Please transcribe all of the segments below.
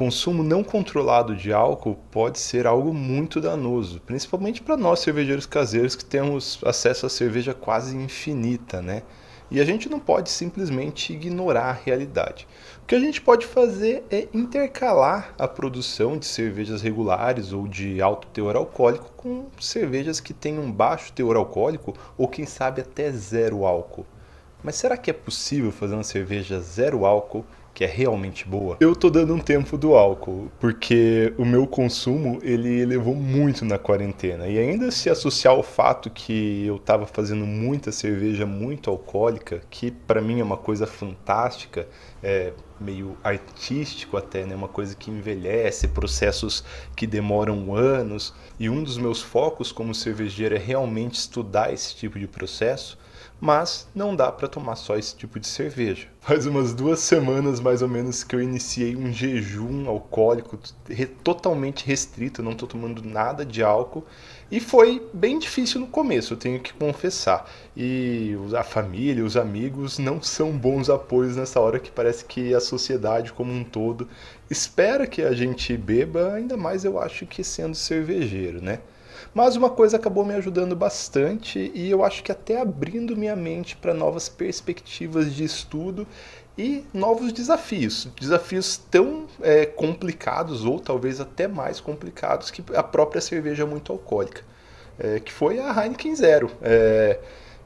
consumo não controlado de álcool pode ser algo muito danoso, principalmente para nós cervejeiros caseiros que temos acesso a cerveja quase infinita, né? E a gente não pode simplesmente ignorar a realidade. O que a gente pode fazer é intercalar a produção de cervejas regulares ou de alto teor alcoólico com cervejas que tenham baixo teor alcoólico ou quem sabe até zero álcool. Mas será que é possível fazer uma cerveja zero álcool que é realmente boa? Eu tô dando um tempo do álcool, porque o meu consumo ele elevou muito na quarentena. E ainda se associar ao fato que eu tava fazendo muita cerveja muito alcoólica, que pra mim é uma coisa fantástica, é meio artístico até, né? Uma coisa que envelhece, processos que demoram anos. E um dos meus focos como cervejeiro é realmente estudar esse tipo de processo. Mas não dá para tomar só esse tipo de cerveja. Faz umas 2 semanas mais ou menos que eu iniciei um jejum alcoólico totalmente restrito, eu não estou tomando nada de álcool e foi bem difícil no começo, eu tenho que confessar. E a família, os amigos não são bons apoios nessa hora que parece que a sociedade como um todo espera que a gente beba, ainda mais eu acho que sendo cervejeiro, né? Mas uma coisa acabou me ajudando bastante e eu acho que até abrindo minha mente para novas perspectivas de estudo e novos desafios. Desafios tão complicados ou talvez até mais complicados que a própria cerveja muito alcoólica, que foi a Heineken Zero.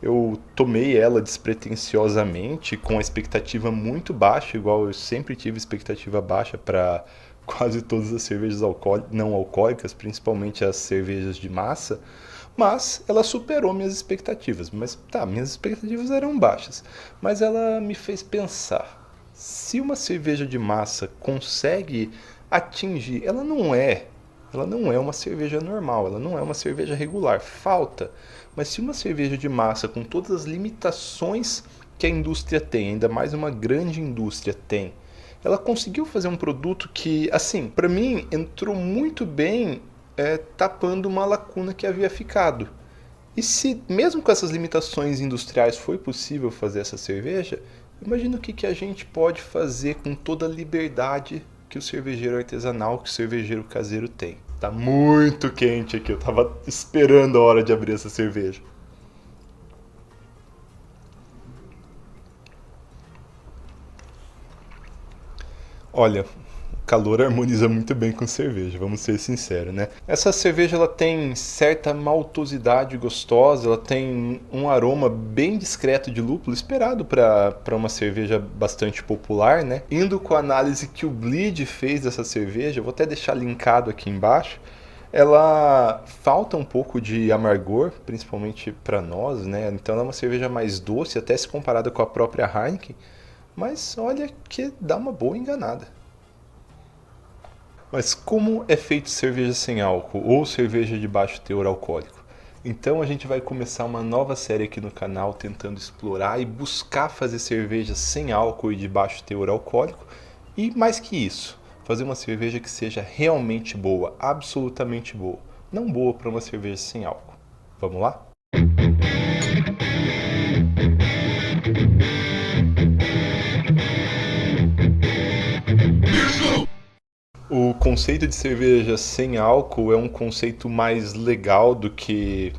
Eu tomei ela despretensiosamente, com a expectativa muito baixa, igual eu sempre tive expectativa baixa para quase todas as cervejas não alcoólicas, principalmente as cervejas de massa, mas ela superou minhas expectativas. Mas tá, minhas expectativas eram baixas, mas ela me fez pensar, se uma cerveja de massa consegue atingir, ela não é uma cerveja normal, ela não é uma cerveja regular, falta. Mas se uma cerveja de massa com todas as limitações que a indústria tem, ainda mais uma grande indústria tem, ela conseguiu fazer um produto que, assim, para mim entrou muito bem tapando uma lacuna que havia ficado. E se, mesmo com essas limitações industriais, foi possível fazer essa cerveja, imagina o que a gente pode fazer com toda a liberdade que o cervejeiro artesanal, que o cervejeiro caseiro tem. Tá muito quente aqui, eu tava esperando a hora de abrir essa cerveja. Olha, calor harmoniza muito bem com cerveja, vamos ser sinceros, né? Essa cerveja ela tem certa maltosidade gostosa, ela tem um aroma bem discreto de lúpulo, esperado para uma cerveja bastante popular, né? Indo com a análise que o Bleed fez dessa cerveja, vou até deixar linkado aqui embaixo. Ela falta um pouco de amargor, principalmente para nós, né? Então ela é uma cerveja mais doce, até se comparada com a própria Heineken, mas olha que dá uma boa enganada. Mas como é feito cerveja sem álcool ou cerveja de baixo teor alcoólico? Então a gente vai começar uma nova série aqui no canal tentando explorar e buscar fazer cervejas sem álcool e de baixo teor alcoólico e mais que isso, fazer uma cerveja que seja realmente boa, absolutamente boa, não boa para uma cerveja sem álcool. Vamos lá? O conceito de cerveja sem álcool é um conceito mais legal do que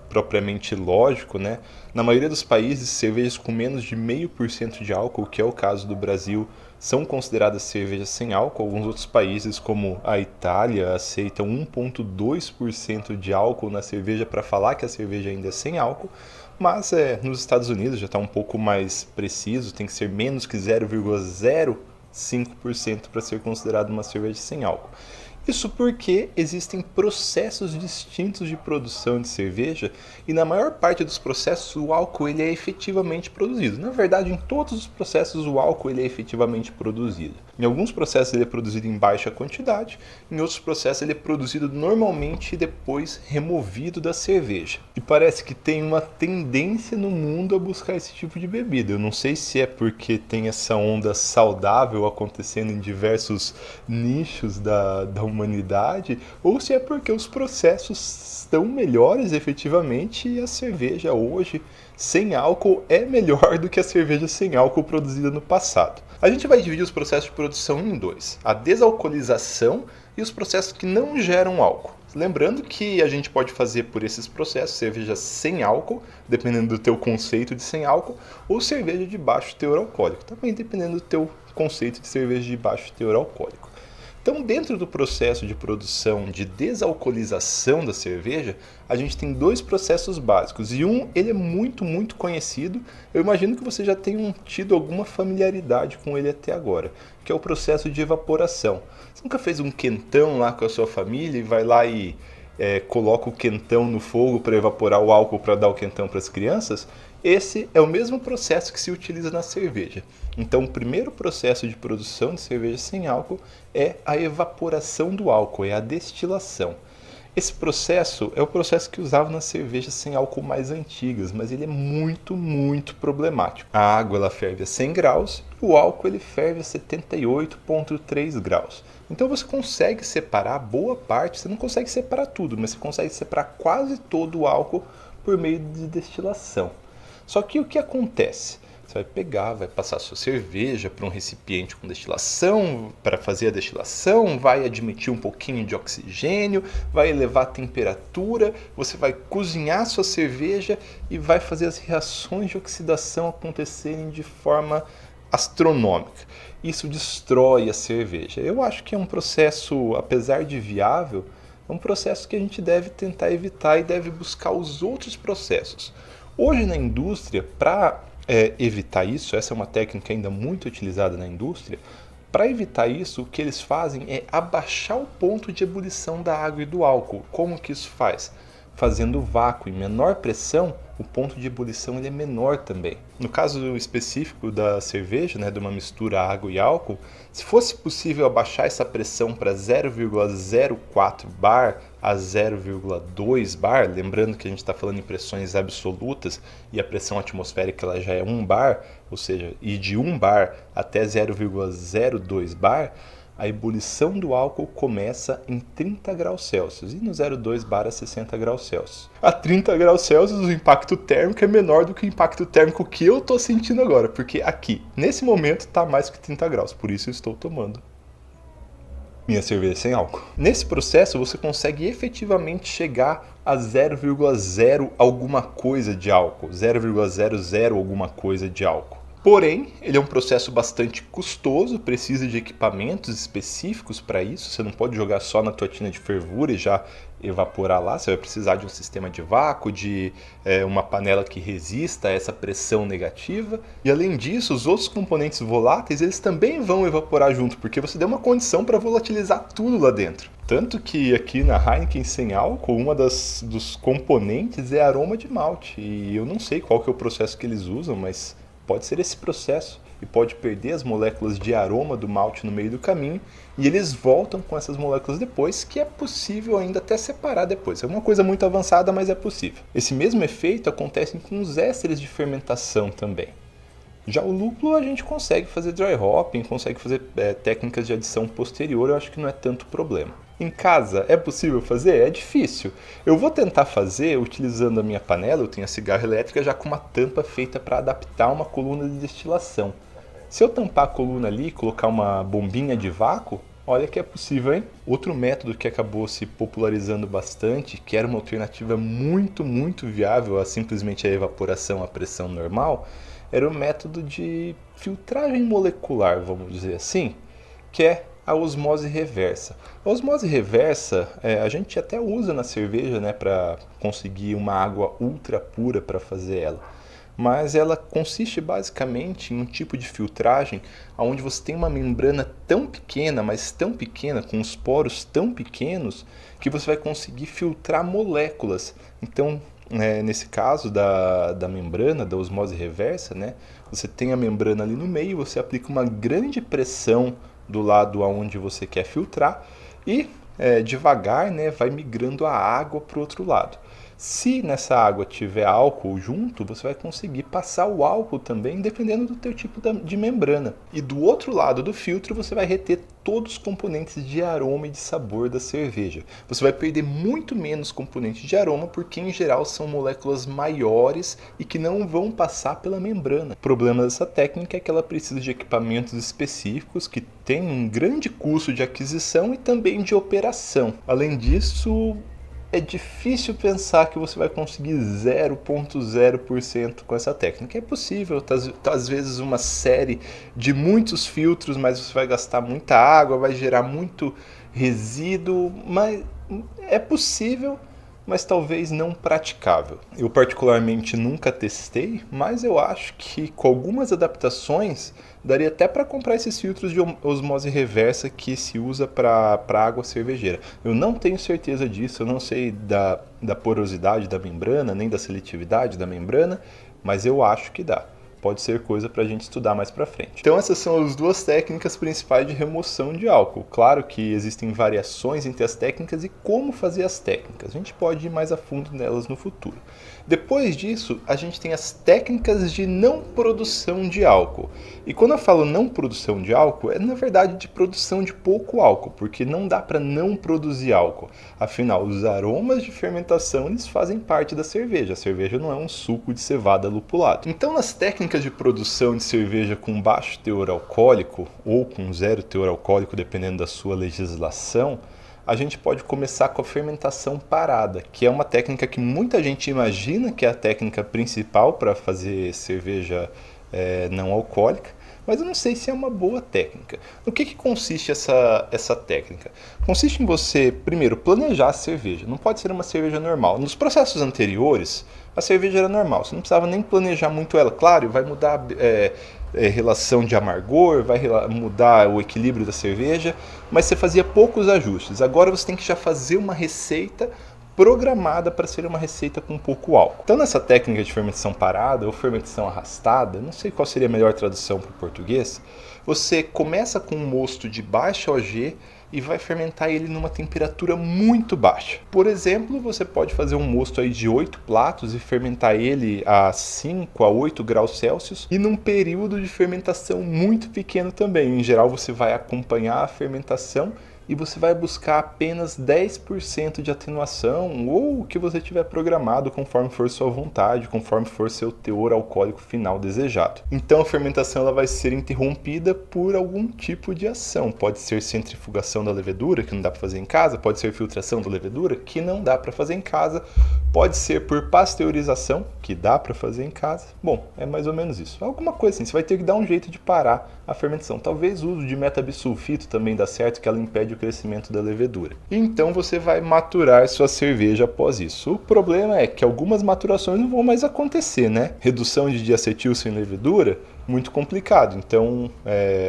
propriamente lógico, né? Na maioria dos países, cervejas com menos de 0,5% de álcool, que é o caso do Brasil, são consideradas cervejas sem álcool. Alguns outros países, como a Itália, aceitam 1,2% de álcool na cerveja para falar que a cerveja ainda é sem álcool. Mas nos Estados Unidos já está um pouco mais preciso, tem que ser menos que 0,05% para ser considerado uma cerveja sem álcool. Isso porque existem processos distintos de produção de cerveja e na maior parte dos processos o álcool ele é efetivamente produzido. Na verdade, em todos os processos o álcool ele é efetivamente produzido. Em alguns processos ele é produzido em baixa quantidade, em outros processos ele é produzido normalmente e depois removido da cerveja. E parece que tem uma tendência no mundo a buscar esse tipo de bebida. Eu não sei se é porque tem essa onda saudável acontecendo em diversos nichos da humanidade, ou se é porque os processos estão melhores efetivamente e a cerveja hoje sem álcool é melhor do que a cerveja sem álcool produzida no passado. A gente vai dividir os processos de produção em dois: a desalcoolização e os processos que não geram álcool. Lembrando que a gente pode fazer por esses processos cerveja sem álcool, dependendo do teu conceito de sem álcool, ou cerveja de baixo teor alcoólico, também dependendo do teu conceito de cerveja de baixo teor alcoólico. Então, dentro do processo de produção de desalcoolização da cerveja, a gente tem dois processos básicos, e ele é muito conhecido. Eu imagino que você já tenha tido alguma familiaridade com ele até agora, que é o processo de evaporação. Você nunca fez um quentão lá com a sua família e vai lá e coloca o quentão no fogo para evaporar o álcool para dar o quentão para as crianças? Esse é o mesmo processo que se utiliza na cerveja. Então, o primeiro processo de produção de cerveja sem álcool é a evaporação do álcool, é a destilação. Esse processo é o processo que usava nas cervejas sem álcool mais antigas, mas ele é muito problemático. A água ela ferve a 100 graus e o álcool ele ferve a 78,3 graus. Então você consegue separar boa parte, você não consegue separar tudo, mas você consegue separar quase todo o álcool por meio de destilação. Só que o que acontece? Você vai pegar, vai passar a sua cerveja para um recipiente com destilação, para fazer a destilação, vai admitir um pouquinho de oxigênio, vai elevar a temperatura, você vai cozinhar a sua cerveja e vai fazer as reações de oxidação acontecerem de forma astronômica. Isso destrói a cerveja. Eu acho que é um processo, apesar de viável, é um processo que a gente deve tentar evitar e deve buscar os outros processos. Hoje na indústria, para evitar isso, essa é uma técnica ainda muito utilizada na indústria, para evitar isso, o que eles fazem é abaixar o ponto de ebulição da água e do álcool. Como que isso faz? Fazendo vácuo em menor pressão, o ponto de ebulição ele é menor também. No caso específico da cerveja, de uma mistura água e álcool, se fosse possível abaixar essa pressão para 0,04 bar a 0,2 bar, lembrando que a gente está falando em pressões absolutas e a pressão atmosférica ela já é 1 bar, ou seja, e de 1 bar até 0,02 bar, a ebulição do álcool começa em 30 graus Celsius e no 0,2 bar a 60 graus Celsius. A 30 graus Celsius o impacto térmico é menor do que o impacto térmico que eu estou sentindo agora, porque aqui, nesse momento, está mais que 30 graus, por isso eu estou tomando minha cerveja sem álcool. Nesse processo você consegue efetivamente chegar a 0,0 alguma coisa de álcool, 0,00 alguma coisa de álcool. Porém, ele é um processo bastante custoso, precisa de equipamentos específicos para isso. Você não pode jogar só na tua tina de fervura e já evaporar lá. Você vai precisar de um sistema de vácuo, de uma panela que resista a essa pressão negativa. E além disso, os outros componentes voláteis, eles também vão evaporar junto, porque você deu uma condição para volatilizar tudo lá dentro. Tanto que aqui na Heineken sem álcool, dos componentes é aroma de malte. E eu não sei qual que é o processo que eles usam, mas pode ser esse processo e pode perder as moléculas de aroma do malte no meio do caminho e eles voltam com essas moléculas depois, que é possível ainda até separar depois. É uma coisa muito avançada, mas é possível. Esse mesmo efeito acontece com os ésteres de fermentação também. Já o lúpulo a gente consegue fazer dry hopping, consegue fazer técnicas de adição posterior, eu acho que não é tanto problema. Em casa, é possível fazer? É difícil. Eu vou tentar fazer utilizando a minha panela, eu tenho a cigarra elétrica já com uma tampa feita para adaptar uma coluna de destilação. Se eu tampar a coluna ali e colocar uma bombinha de vácuo, olha que é possível, hein? Outro método que acabou se popularizando bastante, que era uma alternativa muito viável a simplesmente a evaporação à pressão normal, era o método de filtragem molecular, vamos dizer assim, que é a osmose reversa. A osmose reversa a gente até usa na cerveja, para conseguir uma água ultra pura para fazer ela. Mas ela consiste basicamente em um tipo de filtragem onde você tem uma membrana tão pequena, mas tão pequena, com os poros tão pequenos, que você vai conseguir filtrar moléculas. Então, nesse caso da membrana, da osmose reversa, você tem a membrana ali no meio, você aplica uma grande pressão do lado aonde você quer filtrar e devagar vai migrando a água para o outro lado. Se nessa água tiver álcool junto, você vai conseguir passar o álcool também, dependendo do teu tipo de membrana. E do outro lado do filtro, você vai reter todos os componentes de aroma e de sabor da cerveja. Você vai perder muito menos componentes de aroma, porque em geral são moléculas maiores e que não vão passar pela membrana. O problema dessa técnica é que ela precisa de equipamentos específicos que têm um grande custo de aquisição e também de operação. Além disso, é difícil pensar que você vai conseguir 0,0% com essa técnica. É possível, às vezes uma série de muitos filtros, mas você vai gastar muita água, vai gerar muito resíduo, mas é possível, mas talvez não praticável. Eu particularmente nunca testei, mas eu acho que com algumas adaptações daria até para comprar esses filtros de osmose reversa que se usa para água cervejeira. Eu não tenho certeza disso, eu não sei da porosidade da membrana, nem da seletividade da membrana, mas eu acho que dá. Pode ser coisa para a gente estudar mais para frente. Então essas são as duas técnicas principais de remoção de álcool. Claro que existem variações entre as técnicas e como fazer as técnicas. A gente pode ir mais a fundo nelas no futuro. Depois disso, a gente tem as técnicas de não produção de álcool. E quando eu falo não produção de álcool, é na verdade de produção de pouco álcool, porque não dá para não produzir álcool. Afinal, os aromas de fermentação eles fazem parte da cerveja. A cerveja não é um suco de cevada lupulado. Então, nas técnicas de produção de cerveja com baixo teor alcoólico ou com zero teor alcoólico, dependendo da sua legislação, a gente pode começar com a fermentação parada, que é uma técnica que muita gente imagina que é a técnica principal para fazer cerveja não alcoólica, mas eu não sei se é uma boa técnica. No que consiste essa técnica? Consiste em você, primeiro, planejar a cerveja. Não pode ser uma cerveja normal. Nos processos anteriores, a cerveja era normal. Você não precisava nem planejar muito ela. Claro, vai mudar relação de amargor, vai mudar o equilíbrio da cerveja, mas você fazia poucos ajustes. Agora você tem que já fazer uma receita programada para ser uma receita com pouco álcool. Então nessa técnica de fermentação parada ou fermentação arrastada, não sei qual seria a melhor tradução para o português, você começa com um mosto de baixa OG e vai fermentar ele numa temperatura muito baixa. Por exemplo, você pode fazer um mosto aí de 8 platos e fermentar ele a 5 a 8 graus Celsius e num período de fermentação muito pequeno também. Em geral, você vai acompanhar a fermentação e você vai buscar apenas 10% de atenuação ou o que você tiver programado conforme for sua vontade, conforme for seu teor alcoólico final desejado. Então a fermentação ela vai ser interrompida por algum tipo de ação. Pode ser centrifugação da levedura, que não dá para fazer em casa, pode ser filtração da levedura, que não dá para fazer em casa, pode ser por pasteurização, que dá para fazer em casa. Bom, é mais ou menos isso. Alguma coisa assim, você vai ter que dar um jeito de parar a fermentação. Talvez o uso de metabisulfito também dá certo, que ela impede o crescimento da levedura. Então você vai maturar sua cerveja após isso. O problema é que algumas maturações não vão mais acontecer, né? Redução de diacetil sem levedura, muito complicado. Então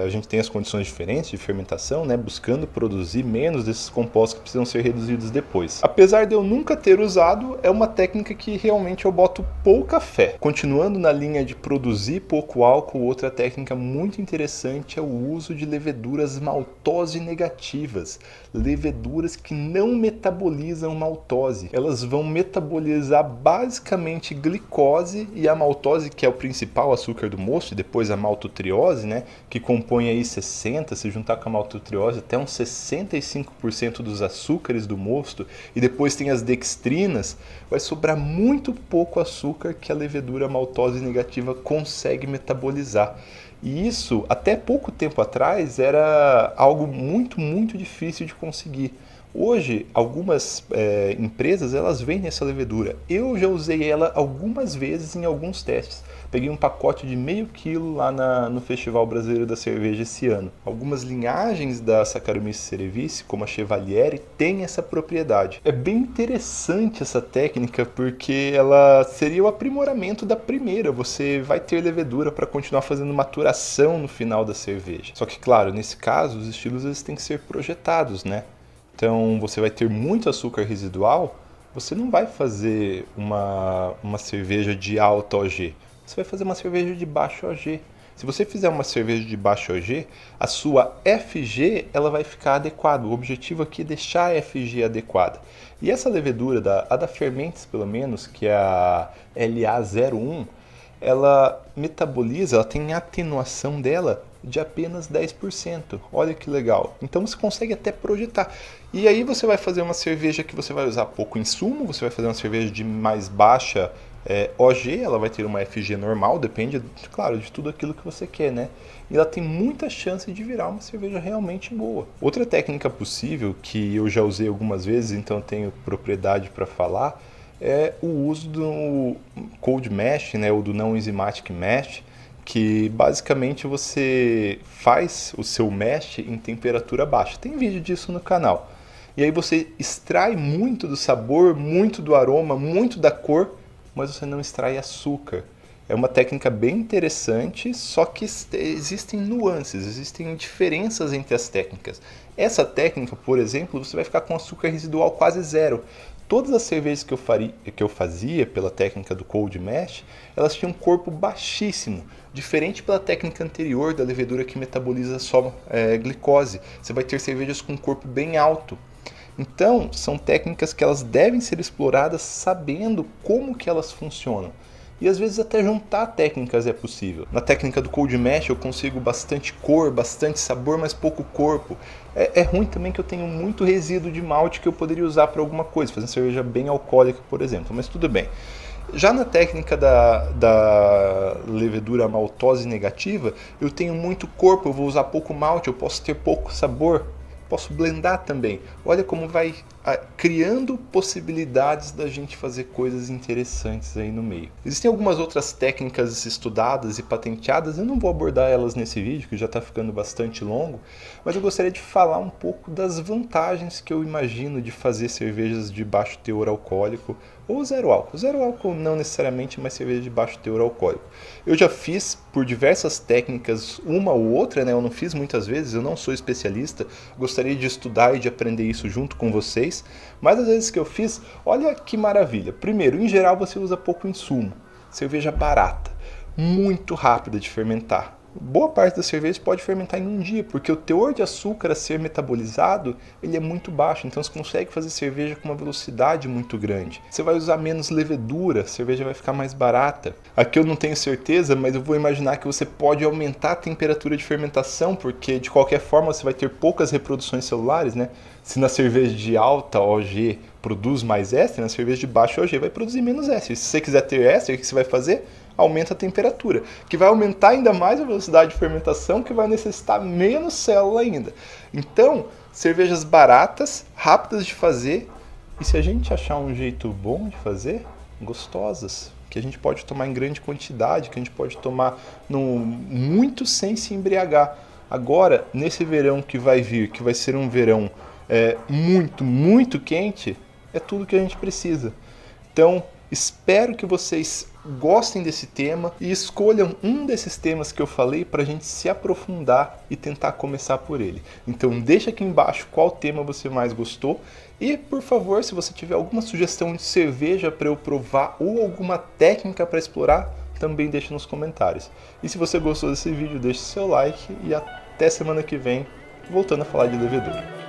a gente tem as condições diferentes de fermentação, né? Buscando produzir menos desses compostos que precisam ser reduzidos depois. Apesar de eu nunca ter usado, é uma técnica que realmente eu boto pouca fé. Continuando na linha de produzir pouco álcool, outra técnica muito interessante é o uso de leveduras maltose negativas. Leveduras que não metabolizam maltose. Elas vão metabolizar basicamente glicose e a maltose, que é o principal açúcar do mosto, e depois a maltotriose, né, que compõe aí 60%, se juntar com a maltotriose, até uns 65% dos açúcares do mosto, e depois tem as dextrinas, vai sobrar muito pouco açúcar que a levedura maltose negativa consegue metabolizar. E isso, até pouco tempo atrás, era algo muito, muito difícil de conseguir. Hoje, algumas empresas, elas vendem essa levedura. Eu já usei ela algumas vezes em alguns testes. Peguei um pacote de meio quilo lá no Festival Brasileiro da Cerveja esse ano. Algumas linhagens da Saccharomyces cerevisiae, como a Chevalier, têm essa propriedade. É bem interessante essa técnica porque ela seria o aprimoramento da primeira. Você vai ter levedura para continuar fazendo maturação no final da cerveja. Só que, claro, nesse caso, os estilos eles têm que ser projetados, né? Então, você vai ter muito açúcar residual, você não vai fazer uma cerveja de alta OG. Você vai fazer uma cerveja de baixo OG. Se você fizer uma cerveja de baixo OG, a sua FG ela vai ficar adequada. O objetivo aqui é deixar a FG adequada. E essa levedura, a da Fermentes pelo menos, que é a LA01, ela metaboliza, ela tem atenuação dela de apenas 10%. Olha que legal. Então você consegue até projetar. E aí você vai fazer uma cerveja que você vai usar pouco insumo, você vai fazer uma cerveja de mais baixa OG, ela vai ter uma FG normal, depende, claro, de tudo aquilo que você quer, né? E ela tem muita chance de virar uma cerveja realmente boa. Outra técnica possível, que eu já usei algumas vezes, então tenho propriedade para falar, é o uso do cold mash, né, ou do não enzymatic mash, que basicamente você faz o seu mash em temperatura baixa. Tem vídeo disso no canal. E aí você extrai muito do sabor, muito do aroma, muito da cor, mas você não extrai açúcar. É uma técnica bem interessante, só que existem nuances, existem diferenças entre as técnicas. Essa técnica, por exemplo, você vai ficar com açúcar residual quase zero. Todas as cervejas que eu fazia pela técnica do cold mash, elas tinham um corpo baixíssimo, diferente pela técnica anterior da levedura que metaboliza só glicose. Você vai ter cervejas com um corpo bem alto. Então, são técnicas que elas devem ser exploradas sabendo como que elas funcionam. E às vezes até juntar técnicas é possível. Na técnica do cold mash eu consigo bastante cor, bastante sabor, mas pouco corpo. É ruim também que eu tenho muito resíduo de malte que eu poderia usar para alguma coisa, fazer cerveja bem alcoólica, por exemplo, mas tudo bem. Já na técnica da levedura maltose negativa, eu tenho muito corpo, eu vou usar pouco malte, eu posso ter pouco sabor. Posso blendar também. Olha como vai criando possibilidades da gente fazer coisas interessantes aí no meio. Existem algumas outras técnicas estudadas e patenteadas, eu não vou abordar elas nesse vídeo, que já está ficando bastante longo, mas eu gostaria de falar um pouco das vantagens que eu imagino de fazer cervejas de baixo teor alcoólico ou zero álcool. Zero álcool não necessariamente, mas cerveja de baixo teor alcoólico. Eu já fiz por diversas técnicas, uma ou outra, né? Eu não fiz muitas vezes, eu não sou especialista, gostaria de estudar e de aprender isso junto com vocês, mas às vezes que eu fiz, olha que maravilha. Primeiro, em geral você usa pouco insumo, cerveja barata, muito rápida de fermentar. Boa parte das cervejas pode fermentar em um dia, porque o teor de açúcar a ser metabolizado ele é muito baixo, então você consegue fazer cerveja com uma velocidade muito grande. Você vai usar menos levedura, a cerveja vai ficar mais barata. Aqui eu não tenho certeza, mas eu vou imaginar que você pode aumentar a temperatura de fermentação, porque de qualquer forma você vai ter poucas reproduções celulares, né? Se na cerveja de alta OG produz mais éster, na cerveja de baixa OG vai produzir menos éster. Se você quiser ter éster, o que você vai fazer? Aumenta a temperatura, que vai aumentar ainda mais a velocidade de fermentação, que vai necessitar menos célula ainda. Então, cervejas baratas, rápidas de fazer, e se a gente achar um jeito bom de fazer, gostosas, que a gente pode tomar em grande quantidade, que a gente pode tomar muito sem se embriagar. Agora, nesse verão que vai vir, que vai ser um verão muito quente, é tudo que a gente precisa. Então, espero que vocês gostem desse tema e escolham um desses temas que eu falei para a gente se aprofundar e tentar começar por ele. Então deixa aqui embaixo qual tema você mais gostou e, por favor, se você tiver alguma sugestão de cerveja para eu provar ou alguma técnica para explorar, também deixa nos comentários. E se você gostou desse vídeo, deixe seu like e até semana que vem, voltando a falar de levedura.